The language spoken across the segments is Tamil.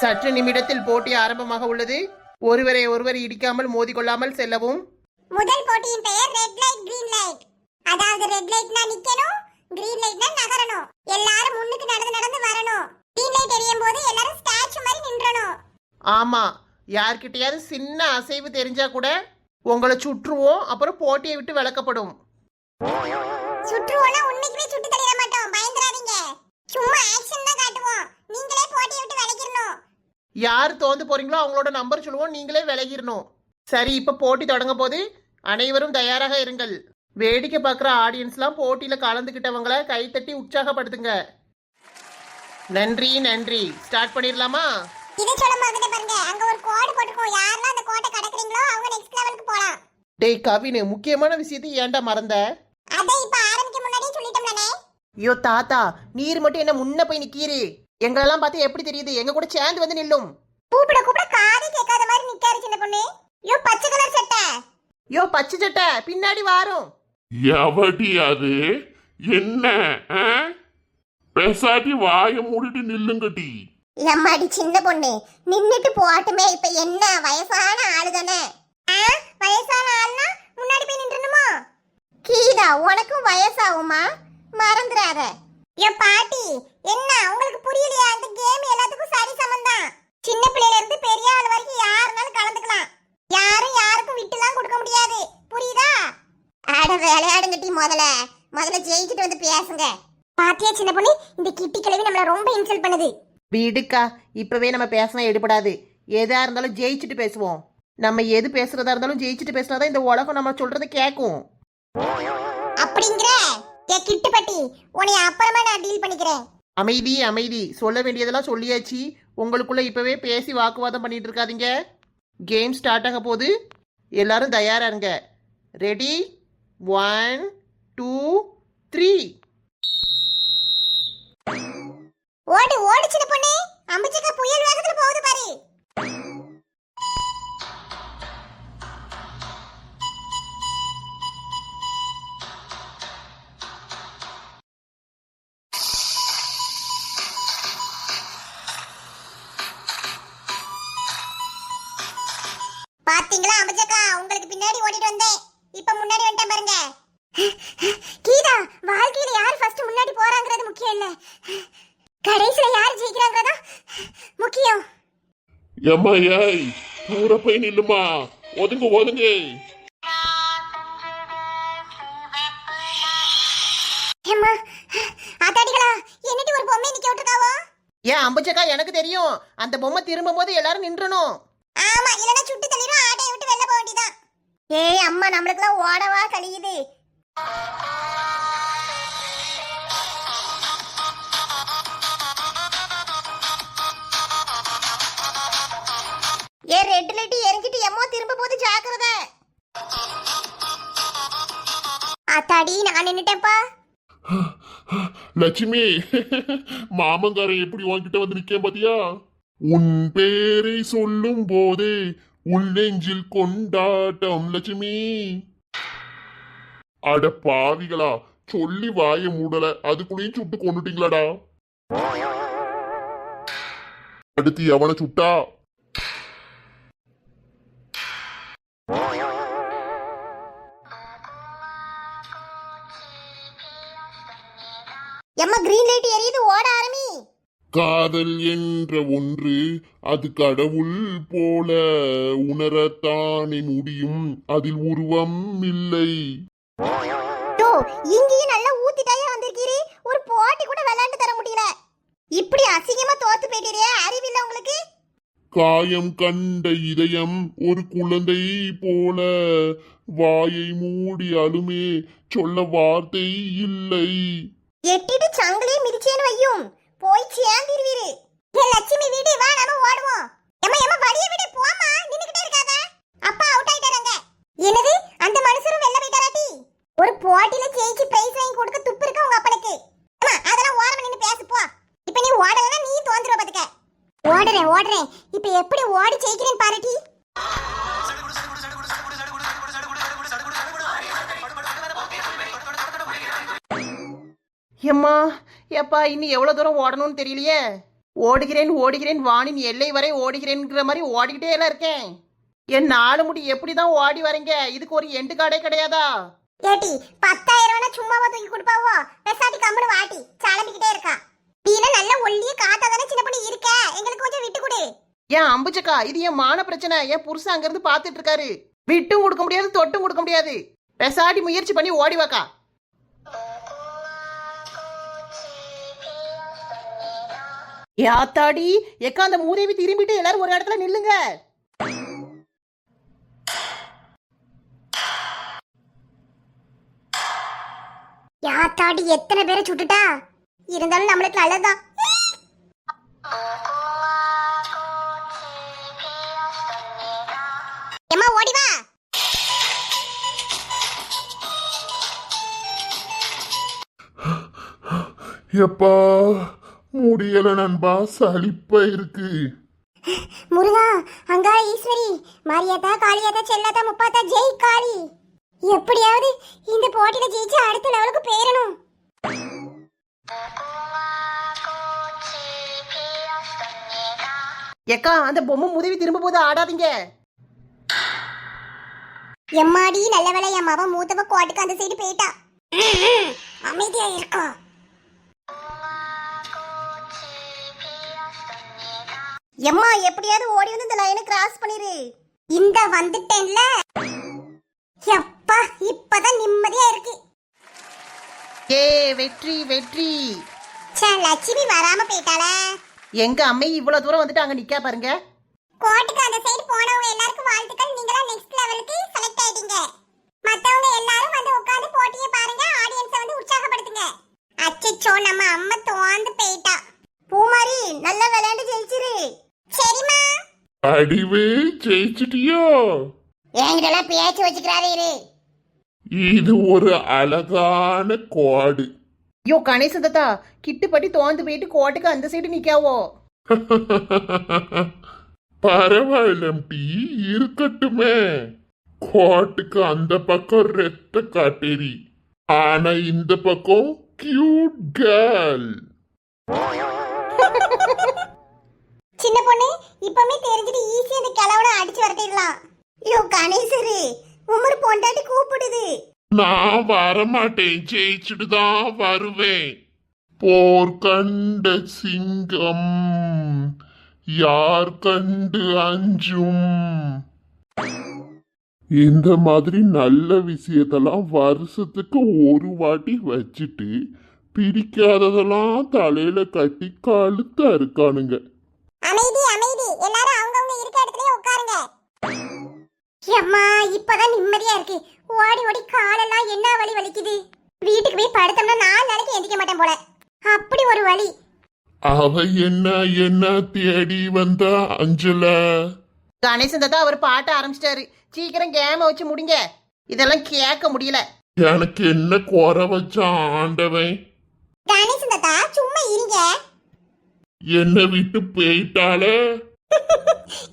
சற்று நிமிடத்தில் போட்டி ஆரம்பமாக உள்ளது. ஒருவரை ஒருவர் இடிக்காமல் மோதிக்கொள்ளாமல் செல்லவும். முதல் போட்டியின் பெயர் ரெட் லைட் கிரீன் லைட். அதாவது ரெட் லைட்னா நிக்கணும், கிரீன் லைட்னா நகரணும். எல்லாரும் முன்னுக்கு நடந்து நடந்து வரணும். கிரீன் லைட் எரியும் போது எல்லாரும் ஸ்டாச்சு மாதிரி நின்றணும். ஆமா, யார்கிட்டயாவது சின்ன அசைவு தெரிஞ்சா கூட உங்களை சுற்றுவோம், அப்புறம் போட்டியை விட்டு விலக்கப்படும். சுற்றுவோம்னா உண்மைக்குமே சுட்டு தள்ளிட மாட்டோம், பயந்துறாதீங்க. சும்மா ஆக்ஷன் தான் காட்டுவோம். நீங்களே போட்டியை விட்டு விலகிரணும். யார் தோந்து போறீங்களோ அவங்களோட நம்பர் சொல்லுவோம், நீங்களே விலகிடணும். சரி, இப்ப போட்டி தொடங்க போது அனைவரும் தயாராக இருங்கள். வேடிக்கை பார்க்குற ஆடியன்ஸ்லாம் போட்டியில கலந்துக்கிட்டவங்களை கைத்தட்டி உற்சாகப்படுத்துங்க. நன்றி நன்றி. ஸ்டார்ட் பண்ணிடலாமா? இதை சொல்ல மாதிரி பாருங்க, அங்க ஒரு கோடு போட்டுருக்கோம். யாரெல்லாம் அந்த கோட்டை கடக்குறீங்களோ அவங்க நெக்ஸ்ட் லெவலுக்கு போலாம். டேய் கவினு, முக்கியமான விஷயத்தை ஏன்டா மறந்த? அதை இப்ப ஆரம்பிக்க முன்னாடியே சொல்லிட்டோம்லனே. ஐயோ தாத்தா, நீர் மட்டும் என்ன முன்ன போய் நிக்கிறீ? எங்களெல்லாம் பார்த்து எப்படி தெரியுது? எங்க கூட சேர்ந்து வந்து நில்லும். கூப்பிட கூப்பிட காது கேட்காத மாதிரி நிக்காரு சின்ன பொண்ணு. யோ பச்சை கலர் சட்டை. யோ பச்சை சட்டை பின்னாடி வாரும். எவடி அது? என்ன பேசாட்டி வாய மூடிட்டு நில்லுங்கட்டி. எம்மாடி சின்ன பொண்ணு, நின்னுட்டு போட்டுமே. இப்ப என்ன வயசான ஆளு தானே? வயசான ஆள்னா முன்னாடி போய் நின்றுணுமோ? கீதா, உனக்கும் வயசாகுமா? மறந்துடாத. ஏ பாட்டி, என்ன உங்களுக்கு புரியலையா? இந்த கேம் எல்லாத்துக்கும் சரி சமந்தான். சின்ன பிள்ளையில இருந்து பெரிய ஆள் வரைக்கும் யாருனாலும் கலந்துக்கலாம். யாரும் யாருக்கும் விட்டுலாம் கொடுக்க முடியாது, புரியுதா? அட விளையாடுங்கட்டி. முதல்ல ஜெயிச்சுட்டு வந்து பேசுங்க. பாத்தியா சின்ன பொண்ணு, இந்த கிட்டி கிழவி நம்மள ரொம்ப இன்சல்ட் பண்ணுது. விடுக்கா, இப்பவே நம்ம பேசினா எடுபடாது. எதா இருந்தாலும் ஜெயிச்சுட்டு பேசுவோம். நம்ம எது பேசுறதா இருந்தாலும் ஜெயிச்சுட்டு பேசினாதான் இந்த உலகம் நம்ம சொல்றதை கேட்கும். அப்படிங்கிற கிட்டு பட்டி, உன்னை அப்புறமா நான் டீல் பண்ணிக்கிறேன். அமைதி அமைதி. சொல்ல வேண்டியதெல்லாம் சொல்லியாச்சு. உங்களுக்குள்ள இப்பவே பேசி வாக்குவாதம் பண்ணிட்டு இருக்காதீங்க. கேம் ஸ்டார்ட் ஆக போகுது. எல்லாரும் தயாரா இருங்க. ரெடி? 1 2 3. ஓடு ஓடு சின்ன பொண்ணு, அம்புச்சக்கா புயல் வேகத்துல போகுது பாரு. பாத்தீங்களா அம்புச்சக்கா, உங்களுக்கு பின்னாடி ஓடிட்டு வந்தேன். இப்ப முன்னாடி வந்துட்டேன் பாருங்க. கீதா, வாழ்க்கையில யார் ஃபர்ஸ்ட் முன்னாடி போறாங்கிறது முக்கியம் இல்ல, கடைசில யார் ஜெயிக்கிறாங்கறதா முக்கியம். எம்மா ஏய், தூர போய் நில்லுமா. ஒதுங்க ஒதுங்க. ஏம்மா ஆத்தாடிகளா, என்னடி ஒரு பொம்மை நிக்க விட்டுருக்காவோ? ஏன் அம்பச்சக்கா, எனக்கு தெரியும். அந்த பொம்மை திரும்பும் போது எல்லாரும் நின்றணும். ஆமா, இல்லனா சுட்டு தள்ளிரும். ஆட்டைய விட்டு வெளில போக வேண்டியதான். ஏய் அம்மா, நம்மளுக்குலாம் ஓடவா கலியுது. ஏ ரெட் லைட் எரிஞ்சிட்டு எம்மோ திரும்ப போது ஜாக்கிரதை. ஆத்தாடி, நான் நின்னுட்டேன்ப்பா. லட்சுமி, மாமங்காரன் எப்படி உன்கிட்ட வந்து நிக்கேன் பாத்தியா? உன் பேரை சொல்லும் போதே உன் நெஞ்சில் கொண்டாட்டம் லட்சுமி. அட பாவிகளா, சொல்லி வாய மூடல, அதுக்குள்ளேயும் சுட்டு கொண்டுட்டீங்களாடா. அடுத்து எவனை சுட்டா? எம்மா கிரீன் லைட் எரியுது, ஓட ஆரம்பி. காதல் என்ற ஒன்று அது கடவுள் போல உணரத்தானே முடியும், அதில் உருவம் இல்லை. இங்கேயும் நல்லா ஊத்திட்டாயே வந்திருக்கீரு, ஒரு போட்டி கூட விளையாண்டு தர முடியல. இப்படி அசிங்கமா தோத்து போயிட்டீரே, அறிவில்லை உங்களுக்கு? காயம் கண்ட இதயம் ஒரு குழந்தை போல வாயை மூடி அழுமே, சொல்ல வார்த்தை இல்லை. எட்டிட்டு சங்கிலியே மிதிச்சேன்னு வையும், போய் சேர்ந்திருவீரு. ஏ லட்சுமி, வீடு வா, நாம ஓடுவோம். எம்மா எம்மா, வழிய விடு, போமா, நின்னுக்கிட்டே இருக்காத. அப்பா அவுட் ஆயிட்டாங்க. என்னது, அந்த மனுஷரும் வெளில போயிட்டாராட்டி? ஒரு போட்டியில ஜெயிச்சு பிரைஸ் வாங்கி கொடுக்க துப்பு இருக்கு உங்க அப்பனுக்கு. அம்மா, அதெல்லாம் ஓரமா நின்னு பேசு போ. இப்போ நீ ஓடலனா நீ தோந்துருவ பாத்துக்க. ஓடுறேன். இப்போ எப்படி ஓடி ஜெயிக்கிறேன்னு பாருடி. எம்மா எப்பா, இன்னும் எவ்வளவு தூரம் ஓடணும்னு தெரியலையே. ஓடுகிறேன் ஓடுகிறேன் வானின் எல்லை வரை ஓடுகிறேன்ங்கிற மாதிரி ஓடிக்கிட்டே எல்லாம் இருக்கேன். என் 4 முடி எப்படிதான் ஓடி வரீங்க? இதுக்கு ஒரு எண்டு காடே கிடையாதா? ஏட்டி 10,000 சும்மாவா தூக்கி கொடுப்பாவோ? பெசாட்டி கம்முனு வாட்டி சலம்பிக்கிட்டே இருக்கா. நீனா நல்ல ஒல்லிய காத்தா தானே சின்ன பண்ணி இருக்க, எங்களுக்கு கொஞ்சம் விட்டு கொடு. ஏன் அம்புச்சக்கா, இது என் மான பிரச்சனை. என் புருஷன் அங்கிருந்து பாத்துட்டு இருக்காரு. விட்டும் கொடுக்க முடியாது, தொட்டும் கொடுக்க முடியாது. பெசாட்டி முயற்சி பண்ணி ஓடி வாக்கா. யாத்தாடி எக்கா, அந்த மூதேவி திரும்பிட்டு எல்லாரும் ஒரு இடத்துல நில்லுங்க. யாத்தாடி எத்தனை பேரை சுட்டுட்டா? இருந்தாலும் நம்மளுக்கு நல்லதுதான். எம்மா ஓடி வா. எப்பா முடியல நண்பா, சலிப்பா இருக்கு. முருகா, அங்கா ஈஸ்வரி, மாரியாத்தா, காளியாத்தா, செல்லாத்தா, முப்பாத்தா, ஜெய் காளி. எப்படியாவது இந்த போட்டியில ஜெயிச்சு அடுத்த லெவலுக்கு போயிடணும். எக்கா, அந்த பொம்மை மூதேவி திரும்ப போது ஆடாதீங்க. எம்மாடி நல்ல வேலை, என் மாவன் மூத்தவ கோட்டுக்கு அந்த சைடு போயிட்டா. அமைதியா இருக்கா. எம்மா எப்படியாவது ஓடி வந்து இந்த லைனை கிராஸ் பண்ணிரு. இந்த வந்துட்டேன்ல. எப்பா இப்பதான் நிம்மதியா இருக்கு. ஏ வெற்றி வெற்றி. சே, லட்சுமி வராம போயிட்டாளே. எங்க அம்மை இவ்வளவு தூரம் வந்துட்டு அங்க நிக்கா பாருங்க. கோட்டுக்கு அந்த சைடு போனவங்க எல்லாருக்கும் வாழ்த்துக்கள். நீங்களா நெக்ஸ்ட் லெவலுக்கு செலக்ட் ஆயிட்டீங்க. மத்தவங்க எல்லாரும் வந்து உட்கார்ந்து போட்டியை பாருங்க, ஆடியன்ஸை வந்து உற்சாகப்படுத்துங்க. அச்சச்சோ, நம்ம அம்மா தோந்து போயிட்டா. பூமாரி நல்ல விளையாண்டு ஜெயிச்சிரு. சரிம்மா. அடிவே ஜெயிச்சிட்டியோ? என்கிட்டலாம் பேச்சு வச்சுக்கிறாரே இரு. இது ஒரு அழகான கோடு. ஐயோ கணேசதத்தா, கிட்டுப்பட்டி தோந்து போயிட்டு கோட்டுக்கு அந்த சைடு நிக்காவோ? பரவாயில்ல டி, இருக்கட்டுமே. கோட்டுக்கு அந்த பக்கம் ரெத்த காட்டேரி, ஆனா இந்த பக்கம் கியூட் கேர்ள். சின்ன பொண்ணு இப்பமே தெரிஞ்சிட்டு ஈஸியா இந்த கிளவனை அடிச்சு வரட்டிடலாம். ஐயோ கணேசரு, உமர் பொண்டாட்டி கூப்பிடுது. நான் வரமாட்டேன், ஜெயிச்சுட்டு தான் வருவேன். போர் கண்ட சிங்கம் யார் கண்டு அஞ்சும். இந்த மாதிரி நல்ல விஷயத்தெல்லாம் வருஷத்துக்கு ஒரு வாட்டி வச்சுட்டு பிடிக்காததெல்லாம் தலையில கட்டி கழுத்த இருக்கானுங்க. அமைதி அமைதி, எல்லாரும் அவங்கவங்க இருக்க இடத்துலயே உட்காருங்க. அம்மா இப்பதான் நிம்மதியா இருக்கு. ஓடி ஓடி காலெல்லாம் என்ன வலி வலிக்குது. வீட்டுக்கு போய் படுத்தோம்னா 4 நாளைக்கு எந்திக்க மாட்டேன் போல, அப்படி ஒரு வலி. அவ என்ன தேடி வந்தா அஞ்சல. கணேசதத்தா அவர் பாட்ட ஆரம்பிச்சிட்டாரு. சீக்கிரம் கேம வச்சு முடிங்க, இதெல்லாம் கேட்க முடியல. எனக்கு என்ன குறை வச்சான் ஆண்டவன்? கணேசன் தாத்தா சும்மா இருங்க. என்ன விட்டு போயிட்டாலே.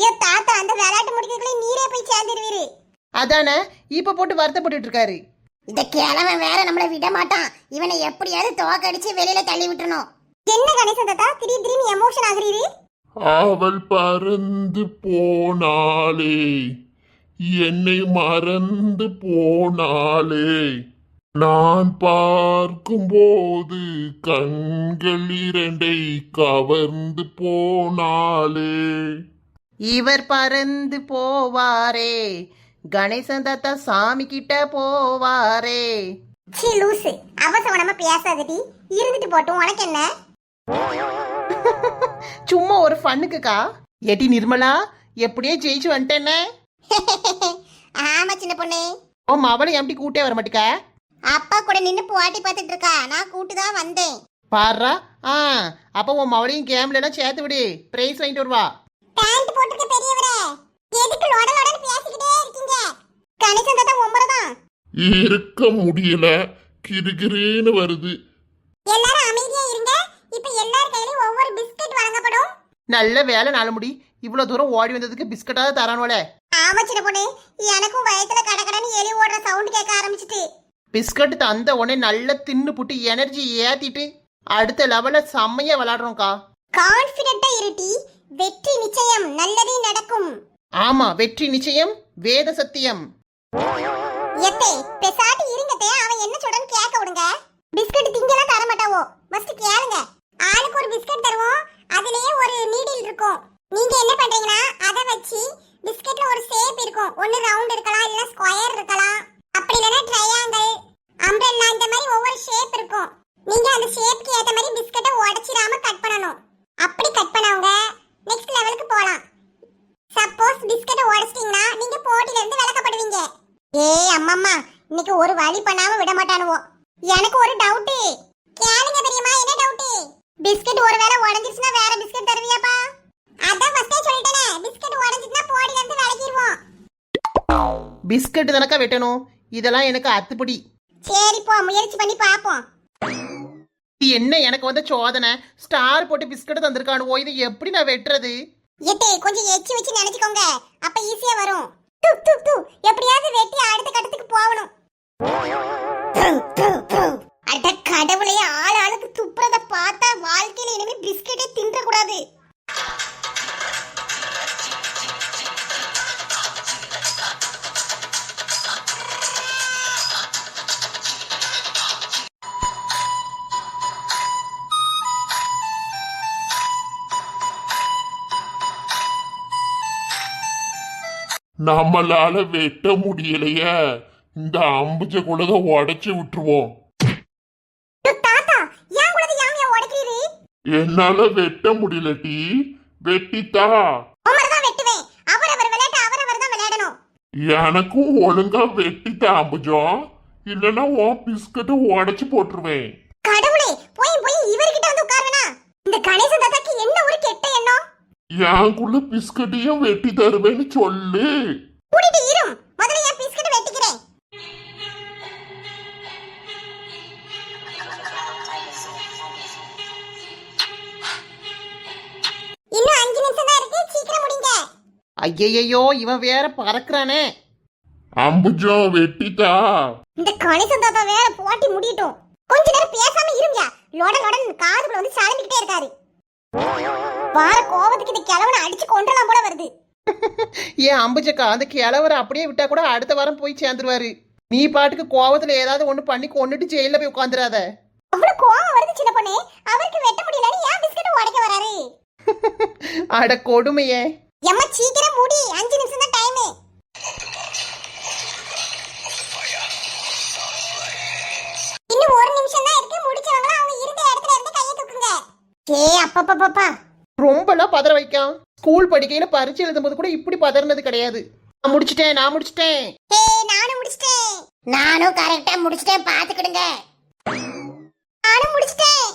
ஏ தாத்தா, அந்த விளையாட்டு முடிக்கிறதுக்குள்ள நீரே போய் சேர்ந்துருவீரு. அதானே இப்ப போட்டு வருத்தப்பட்டு இருக்காரு. இந்த கிழவன் வேற நம்மள விட மாட்டான். இவனை எப்படியாவது தோக்கடிச்சு வெளியில தள்ளி விட்டுறணும். என்ன கணேசன் தாத்தா திடீர்னு எமோஷன் ஆகுறீரு? அவள் பறந்து போனாளே, என்னை மறந்து போனாளே. நான் பார்க்கும்போது கண்கள் 2 கவர்ந்து போனாளே. இவர் பறந்து போவாரே, கணேசன் தாத்தா சாமி கிட்ட போவாரே. சீ லூசு, அவசரமா பேசாதடி, இருந்துட்டு போட்டும், உனக்கு என்ன? சும்மா ஒரு ஃபன்னுக்குக்கா. ஏட்டி நிர்மலா, எப்படியே ஜெயிச்சு வந்துட்டேன்னு. ஆமா சின்ன பொண்ணு. ஓ மவளை எப்படி கூட்டே வர மாட்டேக்க? அப்பா கூட நின்னு போட்டி பார்த்துட்டு இருக்கா, நான் கூட்டு தான் வந்தேன். பாடுறா. அப்ப உன் மவளையும் கேம்ல எல்லாம் சேர்த்து விடு, பிரைஸ் வாங்கிட்டு வருவா. பேண்ட் போட்டுக்க பெரியவரே, எதுக்கு லோட லோடன்னு பேசிக்கிட்டே இருக்கீங்க? கணேசன் தாத்தா உம்மரதான். இருக்க முடியல, கிறுகிறுன்னு வருது. எல்லாரும் அமைதியா இருங்க. இப்ப எல்லார் கையிலயும் ஒவ்வொரு பிஸ்கட் வழங்கப்படும். நல்ல வேலை நாள முடி. இவ்வளவு தூரம் ஓடி வந்ததுக்கு பிஸ்கட்டாவது தரானோல. ஆமா சின்ன பொண்ணு, எனக்கும் வயத்துல கடகடன்னு எலி ஓடுற சவுண்ட் கேட்க ஆரம்பிச்சிட்டு. பிஸ்கட் தந்த உடனே நல்லா தின்னு புட்டு எனர்ஜி ஏத்திட்டு அடுத்த லெவல்ல செம்மையா விளையாடுறோம்க்கா. கான்ஃபிடென்ட்டா இருட்டி, வெற்றி நிச்சயம், நல்லதே நடக்கும். ஆமா, வெற்றி நிச்சயம், வேத சத்தியம். எத்தே பெசாட்டி இருங்கத்தே, அவன் என்ன சொல்றான்னு கேட்க விடுங்க. பிஸ்கட் திங்கலாம் தர மாட்டாவோ, ஃபர்ஸ்ட் கேளுங்க. ஆளுக்கு ஒரு பிஸ்கட் தருவோம், அதுலயே ஒரு நீடில் இருக்கும். நீங்க என்ன பண்றீங்கன்னா அதை வச்சு பிஸ்கட்ல ஒரு ஷேப் இருக்கும். ஒன்னு ரவுண்ட் இருக்கலாம், இல்ல ஸ்கொயர் இருக்கலாம், அப்படி இல்லனா ட்ரையாங்கிள், அம்ப்ரெல்லா, இந்த மாதிரி ஒவ்வொரு ஷேப் இருக்கும். நீங்க அந்த ஷேப்க்கு ஏத்த மாதிரி பிஸ்கட்டை உடைச்சிராம கட் பண்ணணும். அப்படி கட் பண்ணவங்க நெக்ஸ்ட் லெவலுக்கு போலாம். சப்போஸ் பிஸ்கட்டை உடைச்சிட்டீங்கன்னா நீங்க போட்டில இருந்து விலக்கப்படுவீங்க. ஏய் அம்மம்மா, இன்னைக்கு ஒரு வழி பண்ணாம விட மாட்டானுவோ. எனக்கு ஒரு டவுட், கேளுங்க பெரியம்மா. என்ன டவுட்? பிஸ்கட் ஒருவேளை உடைஞ்சிருச்சுனா வேற பிஸ்கட் தருவியாப்பா? அதான் ஃபர்ஸ்டே சொல்லிட்டேனே, பிஸ்கட் உடைஞ்சிட்டா போடில இருந்து விலகிடுவோம். பிஸ்கட் தானக்கா வெட்டணும், இதெல்லாம் எனக்கு அத்துப்படி. சரி போ, முயற்சி பண்ணி பாப்போம். இது என்ன எனக்கு வந்த சோதனை? ஸ்டார் போட்டு பிஸ்கட் தந்திருக்கானுவோ, இதை எப்படி நான் வெட்டுறது? எட்டே கொஞ்சம் எச்சி வச்சு நினைச்சுக்கோங்க, அப்ப ஈஸியா வரும். எப்படியாவது வெட்டி அடுத்த கட்டத்துக்கு போகணும். அட கடவுளே, ஆளுக்கு துப்புறத பார்த்தா வாழ்க்கையில இனிமே பிஸ்கட்டே தின்ற கூடாது. நம்மளால வெட்ட முடியலையே, இந்த அம்புஜ குலத உடைச்சு விட்டுருவோம். தாத்தா, ஏன் கூடது யாமையா உடைக்கிறீரு? என்னால வெட்ட முடியல டி, வெட்டித்தா. உமர் தான் வெட்டுவேன். அவரவர் விளையாட்டு அவரவர் தான் விளையாடணும். எனக்கும் ஒழுங்கா வெட்டித்தா அம்புஜம், இல்லனா உன் பிஸ்கட்டை உடைச்சு போட்டுருவேன். கடவுளே, போய் இவர்கிட்ட வந்து உட்காருவேனா? இந்த கணேசன் தாத்தாக்கு என்ன ஒரு கெட்ட எண்ணம். எனக்குள்ள பிஸ்கட்டையும் வெட்டி தருவேன்னு சொல்லு. கூடிட்டு இரும், முதல்ல என் பிஸ்கட் வெட்டிக்கிறேன். இன்னும் 5 நிமிஷம் தான் இருக்கு, சீக்கிரம் முடிங்க. ஐயையோ, இவன் வேற பறக்குறானே. அம்புஜம் வெட்டித்தா. இந்த கணேசன் தாத்தா வேற போட்டி முடியட்டும். கொஞ்ச நேரம் பேசாம இருங்க. லொடன் காதுக்குள்ள வந்து சாலமிக்கிட்டே இருக்காரு. வார கோவத்துக்கு இந்த கிழவனை அடிச்சு கொன்றலாம் போல வருது. ஏன் அம்புஜக்கா, அந்த கிழவரை அப்படியே விட்டா கூட அடுத்த வாரம் போய் சேர்ந்துருவாரு. நீ பாட்டுக்கு கோவத்துல ஏதாவது ஒண்ணு பண்ணி கொண்டுட்டு ஜெயில போய் உட்காந்துராத. அவ்வளவு கோவம் வருது சின்ன பொண்ணு. அவருக்கு வெட்ட முடியலன்னு ஏன் பிஸ்கட் உடைக்க வராரு? அட கொடுமையே. எம்மா சீக்கிரம் மூடி, 5 நிமிஷம் தான் டைம். இன்னும் 1 நிமிஷம் தான் இருக்கு, முடிச்சவங்க அவங்க இருந்த இடத்துல இருந்து கையை தூக்குங்க. அப்பப்பப்பா, ரொம்பலாம் பதற வைக்கான். ஸ்கூல் படிக்கையில பரீட்சை எழுதும்போது கூட இப்படி பதறினது கிடையாது. நான் முடிச்சிட்டேன். நானும் முடிச்சிட்டேன். நானும் கரெக்டா முடிச்சிட்டேன், பாத்துக்கிடுங்க. நானும் முடிச்சிட்டேன்.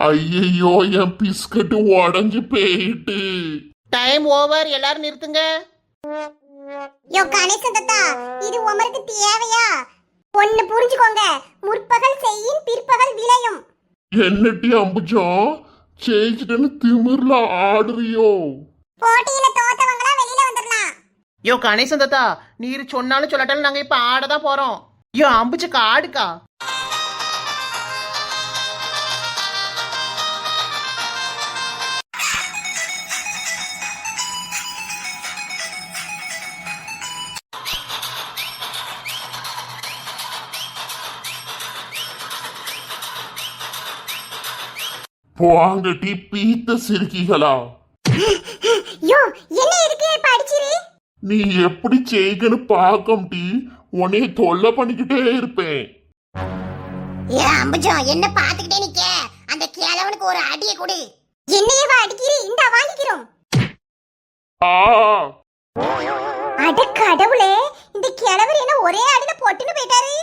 ஐயையோ, என் பிஸ்கட் உடைஞ்சு போயிட்டு. டைம் ஓவர், எல்லாரும் நிறுத்துங்க. யோ கணேசன் தாத்தா, இது உமருக்கு தேவையா? ஒன்னு புரிஞ்சுக்கோங்க, முற்பகல் செய்யின் பிற்பகல் விளையும். என்னட்டி அம்புஜம், ஜெயிச்சிட்டேன்னு திமிர்ல ஆடுறியோ? போட்டியில தோத்தவங்களா வெளியில வந்துடலாம். யோ கணேசன் தாத்தா, நீர் சொன்னாலும் சொல்லட்டாலும் நாங்க இப்ப ஆடதான் போறோம். யோ அம்புச்சக்கா, ஆடுக்கா. போங்கட்டி பீத்த சிரிக்கிகளா. யோ என்ன இருக்கு, இப்ப அடிச்சிரு. நீ எப்படி செய்கன்னு பாக்கம் டி, உன்னைய தொல்லை பண்ணிக்கிட்டே இருப்பேன். ஏ அம்புஜம், என்ன பாத்துக்கிட்டே நிக்க? அந்த கிழவனுக்கு ஒரு அடியை கொடு. என்னையவா அடிக்கிறீ? இந்த வாங்கிக்கிறோம். ஆ, அட கடவுளே, இந்த கிழவர் என்ன ஒரே அடியில போட்டுன்னு போயிட்டாரு.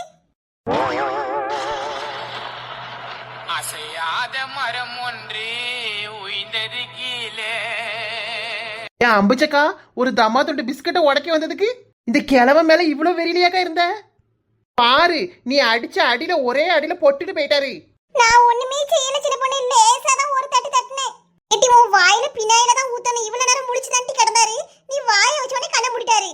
அசையாத மரம் ஒன்றே உயிர்ந்தது கீழே. ஏன் அம்புச்சக்கா, ஒரு தம்மா துண்டு பிஸ்கட்டை உடைக்க வந்ததுக்கு இந்த கிழவன் மேல இவ்வளவு வெறியிலையாக்கா இருந்த? பாரு, நீ அடிச்ச அடியில ஒரே அடியில போட்டுட்டு போயிட்டாரு. நான் ஒண்ணுமே செய்யல சின்ன பொண்ணு, லேசா தான் ஒரு தட்டு தட்டுனேன். எட்டி உன் வாயில பின்னாயில தான் ஊத்தணும். இவ்வளவு நேரம் முடிச்சு தட்டி கிடந்தாரு, நீ வாயை வச்ச உடனே கண்ணை மூடிட்டாரு.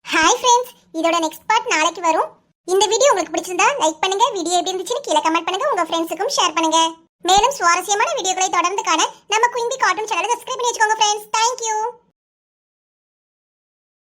ஹாய் ஃப்ரெண்ட்ஸ், இதோட நெக்ஸ்ட் பார்ட் நாளைக்கு வரும். இந்த வீடியோ உங்களுக்கு பிடிச்சிருந்தா லைக் பண்ணுங்க, வீடியோ எப்படி இருந்துச்சுன்னு கீழே கமெண்ட் பண்ணுங்க, உங்க ஃப்ரெண்ட்ஸுக்கும் ஷேர் பண்ணுங்க. மேலும் சுவாரஸ்யமான வீடியோக்களை தொடர்ந்து காண நம்ம குயின்பி கார்ட்டூன் சேனலை சப்ஸ்கிரைப் பண்ணி வச்சுக்கோங்க ஃப்ரெண்ட்ஸ். தேங்க்யூ.